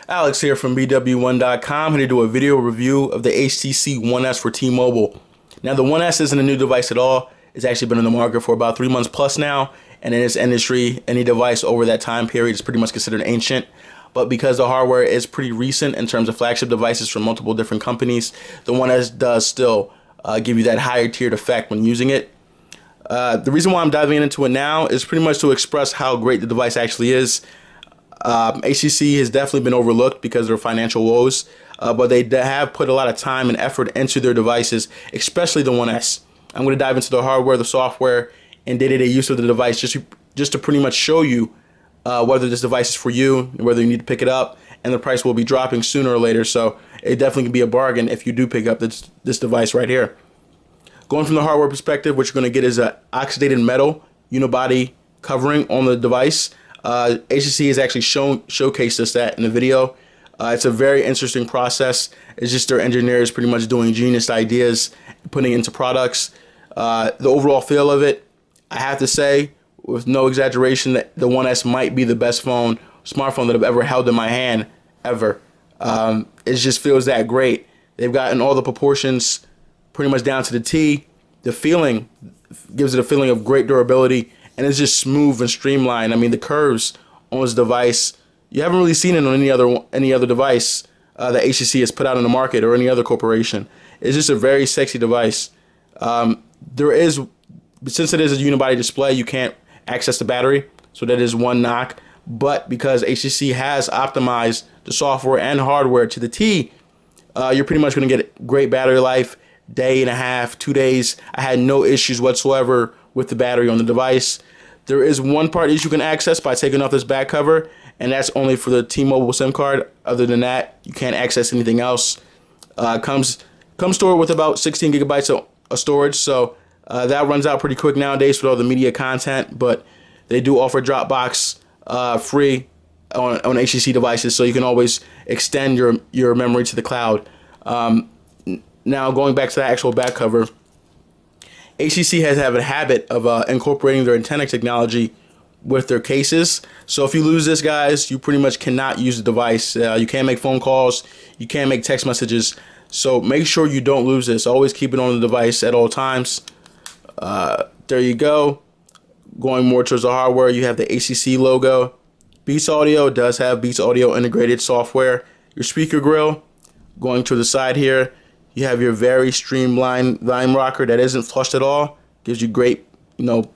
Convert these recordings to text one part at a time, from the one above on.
Alex here from BWOne.com, here to do a video review of the HTC One S for T-Mobile. Now, the One S isn't a new device at all. It's actually been on the market for about 3 months plus now, and in this industry, any device over that time period is pretty much considered ancient. But because the hardware is pretty recent in terms of flagship devices from multiple different companies, the One S does still give you that higher tiered effect when using it. The reason why I'm diving into it now is pretty much to express how great the device actually is. HTC has definitely been overlooked because of their financial woes, but they have put a lot of time and effort into their devices, especially the One S. I'm going to dive into the hardware, the software, and day-to-day use of the device just to pretty much show you whether this device is for you, whether you need to pick it up, and the price will be dropping sooner or later, so it definitely can be a bargain if you do pick up this device right here. Going from the hardware perspective, what you're going to get is an oxidated metal unibody covering on the device. HTC has actually showcased us that in the video. It's a very interesting process. It's just their engineers pretty much doing genius ideas, putting it into products. The overall feel of it, I have to say, with no exaggeration, that the One S might be the best smartphone that I've ever held in my hand, ever. It just feels that great. They've gotten all the proportions pretty much down to the T. The feeling gives it a feeling of great durability, and it's just smooth and streamlined. I mean, the curves on this device, you haven't really seen it on any other device that HTC has put out on the market or any other corporation. It's just a very sexy device. Since it is a unibody display, you can't access the battery, so that is one knock. But because HTC has optimized the software and hardware to the T, you're pretty much going to get great battery life, day and a half, 2 days. I had no issues whatsoever with the battery on the device. There is one part issue you can access by taking off this back cover, and that's only for the T-Mobile SIM card. Other than that, you can't access anything else. Comes stored with about 16 gigabytes of storage, so that runs out pretty quick nowadays with all the media content, but they do offer Dropbox free on HTC devices, so you can always extend your memory to the cloud. Now, going back to the actual back cover, HTC has a habit of incorporating their antenna technology with their cases. So if you lose this, guys, you pretty much cannot use the device. You can't make phone calls, you can't make text messages. So make sure you don't lose this. Always keep it on the device at all times. There you go. Going more towards the hardware, you have the HTC logo. Beats Audio does have Beats Audio integrated software. Your speaker grill, going to the side here, you have your very streamlined volume rocker that isn't flushed at all. Gives you great,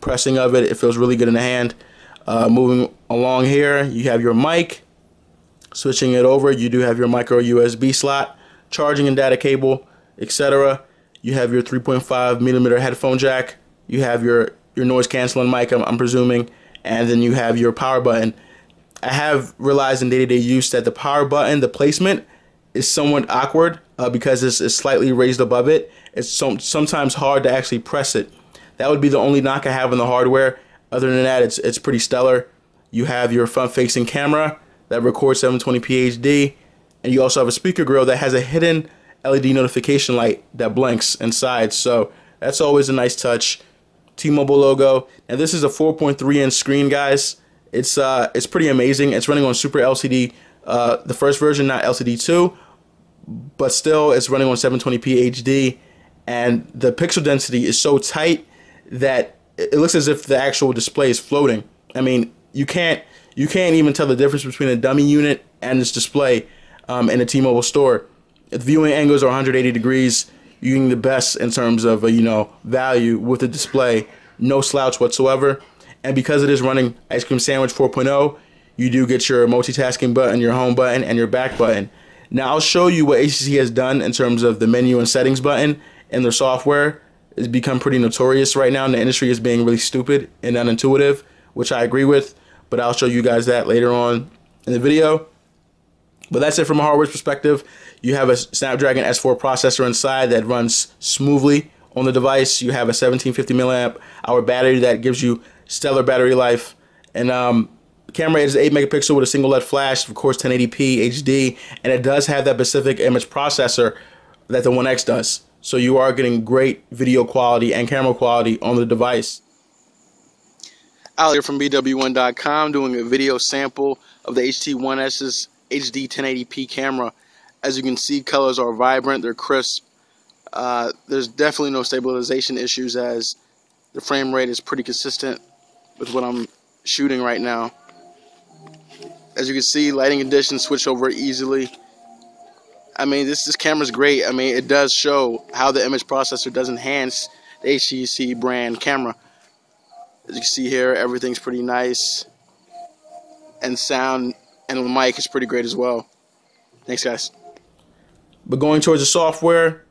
pressing of it. It feels really good in the hand. Moving along here, you have your mic. Switching it over, you do have your micro USB slot, charging and data cable, etc. You have your 3.5mm headphone jack. You have your noise canceling mic, I'm presuming, and then you have your power button. I have realized in day-to-day use that the power button, the placement, is somewhat awkward because it's slightly raised above it. It's sometimes hard to actually press it. That would be the only knock I have on the hardware. Other than that, it's pretty stellar. You have your front-facing camera that records 720p HD, and you also have a speaker grill that has a hidden LED notification light that blinks inside. So that's always a nice touch. T-Mobile logo, and this is a 4.3-inch screen, guys. It's pretty amazing. It's running on SuperLCD, the first version, not LCD 2, but still it's running on 720p HD, and the pixel density is so tight that it looks as if the actual display is floating. I mean, you can't even tell the difference between a dummy unit and this display in a T-Mobile store. The viewing angles are 180 degrees. You're getting the best in terms of value with the display, no slouch whatsoever. And because it is running Ice Cream Sandwich 4.0, you do get your multitasking button, your home button, and your back button. Now I'll show you what HTC has done in terms of the menu and settings button in their software. It's become pretty notorious right now in the industry as being really stupid and unintuitive, which I agree with, but I'll show you guys that later on in the video. But that's it from a hardware perspective. You have a Snapdragon S4 processor inside that runs smoothly on the device. You have a 1750 milliamp hour battery that gives you stellar battery life. And camera is 8 megapixel with a single LED flash, of course 1080p HD, and it does have that specific image processor that the One X does. So you are getting great video quality and camera quality on the device. Out here from BWOne.com doing a video sample of the HTC One S's HD 1080p camera. As you can see, colors are vibrant, they're crisp. There's definitely no stabilization issues, as the frame rate is pretty consistent with what I'm shooting right now. As you can see, lighting conditions switch over easily. I mean, this camera's great. I mean, it does show how the image processor does enhance the HTC brand camera. As you can see here, everything's pretty nice, and sound and the mic is pretty great as well. Thanks, guys. But going towards the software,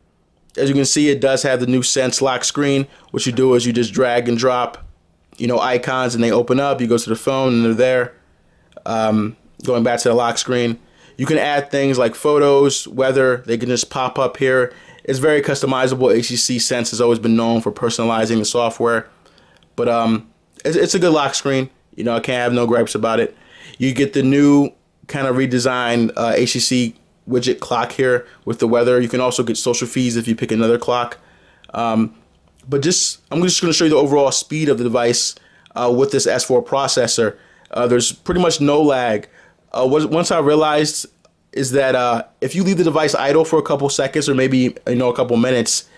as you can see, it does have the new Sense lock screen. What you do is you just drag and drop, icons, and they open up. You go to the phone and they're there. Going back to the lock screen, you can add things like photos, weather. They can just pop up here. It's very customizable. HTC Sense has always been known for personalizing the software, but it's a good lock screen. I can't have no gripes about it. You get the new kind of redesigned HTC widget clock here with the weather. You can also get social feeds if you pick another clock. But I'm just going to show you the overall speed of the device with this S4 processor. There's pretty much no lag. Once I realized is that if you leave the device idle for a couple seconds or maybe a couple minutes,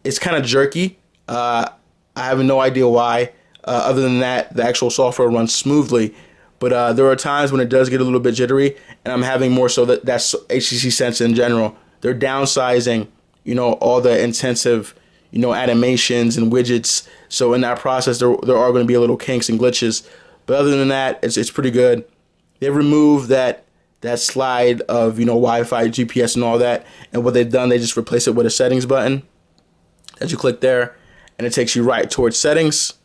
it's kind of jerky. I have no idea why. Other than that, the actual software runs smoothly. But there are times when it does get a little bit jittery, and I'm having more so that's HTC Sense in general. They're downsizing, all the intensive, animations and widgets. So in that process, there are going to be a little kinks and glitches. But other than that, it's pretty good. They removed that slide of Wi-Fi, GPS, and all that. And what they've done, they just replace it with a settings button. As you click there, and it takes you right towards settings.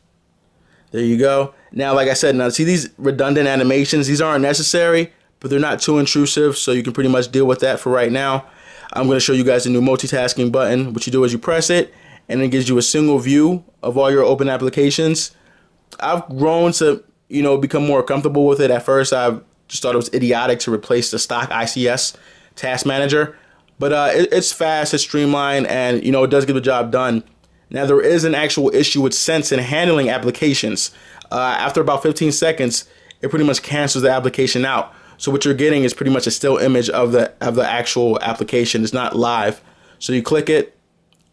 There you go. Now, like I said, now see these redundant animations. These aren't necessary, but they're not too intrusive, so you can pretty much deal with that for right now. I'm going to show you guys the new multitasking button. What you do is you press it, and it gives you a single view of all your open applications. I've grown to become more comfortable with it. At first, I just thought it was idiotic to replace the stock ICS task manager, but it's fast, it's streamlined, and it does get the job done. Now, there is an actual issue with Sense in handling applications. After about 15 seconds, it pretty much cancels the application out. So what you're getting is pretty much a still image of the actual application. It's not live. So you click it,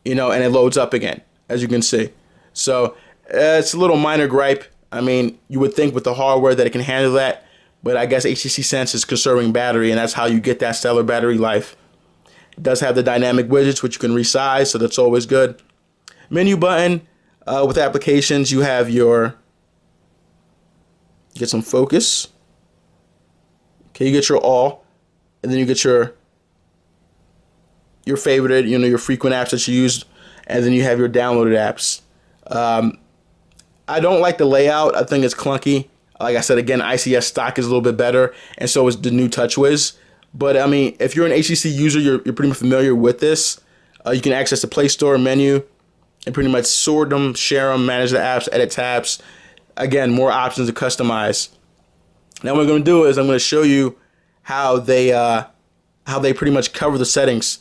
and it loads up again, as you can see. So it's a little minor gripe. I mean, you would think with the hardware that it can handle that, but I guess HTC Sense is conserving battery, and that's how you get that stellar battery life. It does have the dynamic widgets, which you can resize, so that's always good. Menu button, with applications, you have get some focus. Okay, you get your all, and then you get your favorite, your frequent apps that you use, and then you have your downloaded apps. I don't like the layout. I think it's clunky. Like I said, again, ICS stock is a little bit better, and so is the new TouchWiz. But I mean, if you're an HTC user, you're pretty much familiar with this. You can access the Play Store menu and pretty much sort them, share them, manage the apps, edit tabs. Again, more options to customize. Now what I'm going to do is I'm going to show you how they pretty much cover the settings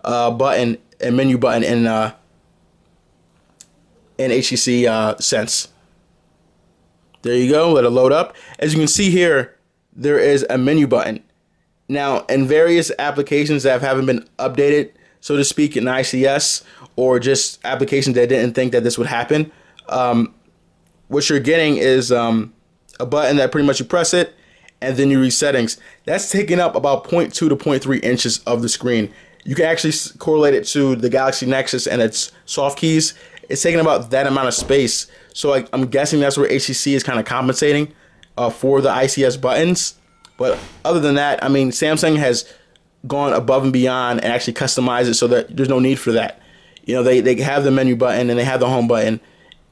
button and menu button in HTC Sense. There you go. Let it load up. As you can see here, there is a menu button. Now, in various applications that haven't been updated, so to speak, in ICS, or just applications that didn't think that this would happen, what you're getting is a button that pretty much you press it and then you reach settings. That's taking up about 0.2 to 0.3 inches of the screen. You can actually correlate it to the Galaxy Nexus and its soft keys. It's taking about that amount of space. So I'm guessing that's where HTC is kind of compensating for the ICS buttons. But other than that, I mean, Samsung has gone above and beyond and actually customized it so that there's no need for that. They have the menu button and they have the home button,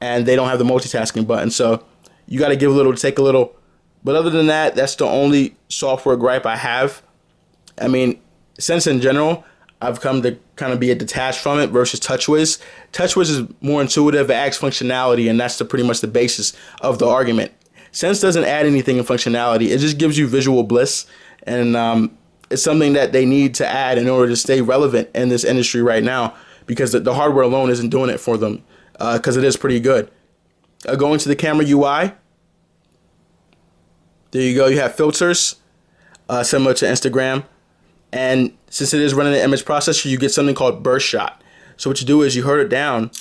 and they don't have the multitasking button. So you got to give a little to take a little. But other than that, that's the only software gripe I have. I mean, Sense in general, I've come to kind of be detached from it versus TouchWiz. TouchWiz is more intuitive, it adds functionality, and that's pretty much the basis of the argument. Sense doesn't add anything in functionality. It just gives you visual bliss, and it's something that they need to add in order to stay relevant in this industry right now, because the hardware alone isn't doing it for them, because it is pretty good. Going to the camera UI, there you go. You have filters. similar to Instagram. And since it is running an image processor, you get something called burst shot. So what you do is you herd it down.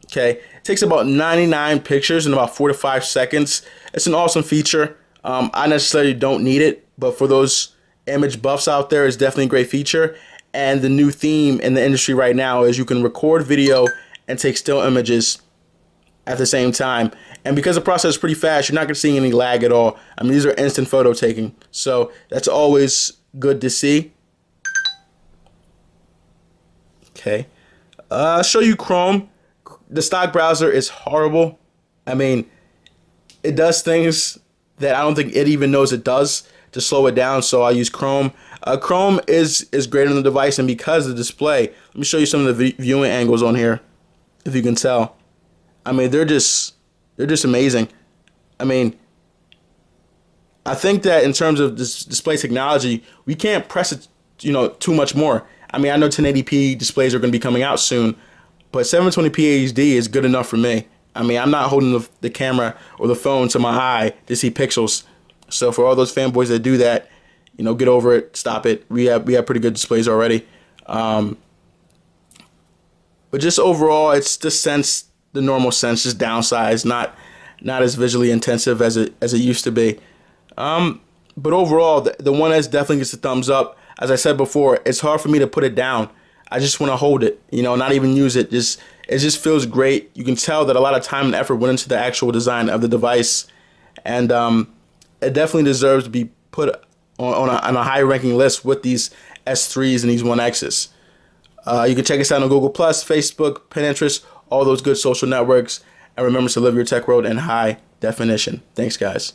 Okay, it takes about 99 pictures in about 4 to 5 seconds. It's an awesome feature. I necessarily don't need it, but for those image buffs out there, it's definitely a great feature. And the new theme in the industry right now is you can record video and take still images at the same time. And because the process is pretty fast, you're not going to see any lag at all. I mean, these are instant photo taking, so that's always good to see. Okay, I'll show you Chrome. The stock browser is horrible. I mean, it does things that I don't think it even knows it does to slow it down, so I use Chrome. Chrome is great on the device, and because of the display, let me show you some of the viewing angles on here, if you can tell. I mean, they're just amazing. I mean, I think that in terms of this display technology, we can't press it, too much more. I mean, I know 1080p displays are going to be coming out soon, but 720p HD is good enough for me. I mean, I'm not holding the camera or the phone to my eye to see pixels. So for all those fanboys that do that, get over it, stop it. We have pretty good displays already. But just overall, it's the normal sense, just downsized, not as visually intensive as it used to be. But overall, the One S definitely gets a thumbs up. As I said before, it's hard for me to put it down. I just want to hold it, not even use it. It just feels great. You can tell that a lot of time and effort went into the actual design of the device, and it definitely deserves to be put on a high-ranking list with these S3s and these One X's. You can check us out on Google+, Facebook, Pinterest, all those good social networks, and remember to live your tech world in high definition. Thanks, guys.